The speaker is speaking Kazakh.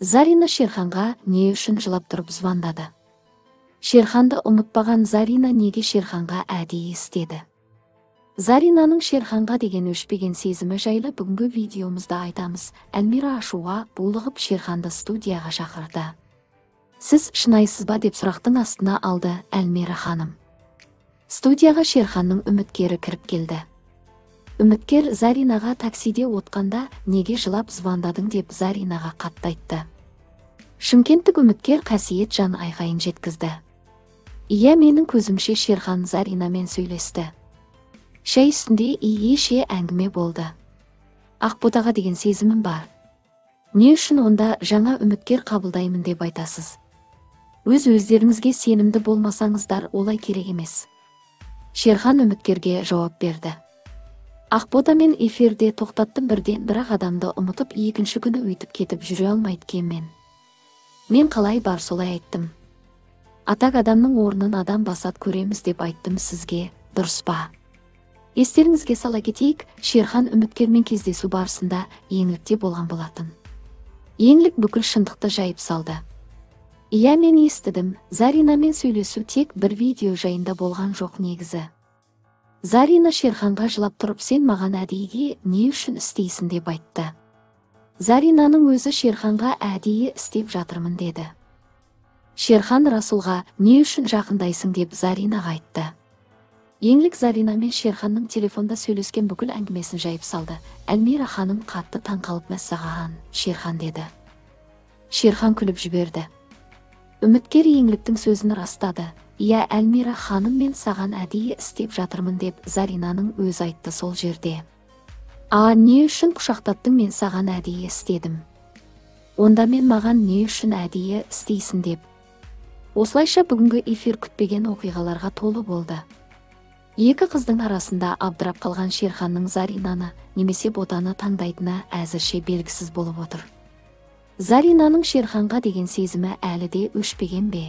Зарина Шерханға не үшін жылап тұрып звондады? Шерханды ұмытпаған Зарина неге Шерханға әдейі істеді? Заринаның Шерханға деген өшпеген сезімі жайлы бүгінгі видеомызда айтамыз. Әлмира ашуға булығып Шерханды студияға шақырды. Сіз шынайсыз ба деп сұрақтың астына алды Әлмира ханым. Студияға Шерханның үміткері кіріп келді. Үміткер Заринаға таксиде отқанда неге жылап звондадың деп Заринаға қатты айтты. Шымкенттік үміткер қасиет жан айқайын жеткізді. Иә, менің көзімше Шерхан Заринамен сөйлесті. Шай үстінде ие-ше әңгіме болды. Ақботаға деген сезімім бар. Не үшін онда жаңа үміткер қабылдаймын деп айтасыз? Өздеріңізге сенімді болмасаңыздар олай керек емес. Шерхан үміткерге жауап берді. Ақбота мен эфирде тоқтаттым бірден, бірақ адамды ұмытып екінші күні өйтіп кетіп жүре алмайды кеммен. Мен қалай бар солай айттым. Атақ адамның орнын адам басат көреміз деп айттым сізге, дұрыс па? Естеріңізге сала кетейік, Шерхан үміткермен кездесу барысында еңлікте болған болатын. Еңлік бүкіл шындықты жайып салды. Иә, мен естідім, Заринамен сөйлесу тек бір видео жайында болған жоқ негізі. Зарина Шерханға жылап тұрып, сен маған әдейіге не үшін істейсің деп айтты. Заринаның өзі Шерханға әдейі істеп жатырмын деді. Шерхан Расулға не үшін жақындайсың деп Заринаға айтты. Еңлік Зарина мен Шерханның телефонда сөйлескен бүкіл әңгімесін жайып салды. Әлмира ханым қатты таңқалып, мәссаған, Шерхан деді. Шерхан күліп жіберді. Үміткер еңліктің сөзін растады. Иә, Әлмира ханым, мен саған әдейі істеп жатырмын деп Заринаның өз айтты сол жерде. Не үшін құшақтаттың? Мен саған әдейі істедім. Онда мен маған не үшін әдейі істейсің деп. Осылайша бүгінгі эфир күтпеген оқиғаларға толы болды. Екі қыздың арасында абдырап қалған Шерханның Заринаны немесе Ботаны таңдайтыны әзірше белгісіз болып отыр. Заринаның Шерханға деген сезімі әлі де өшпеген бе?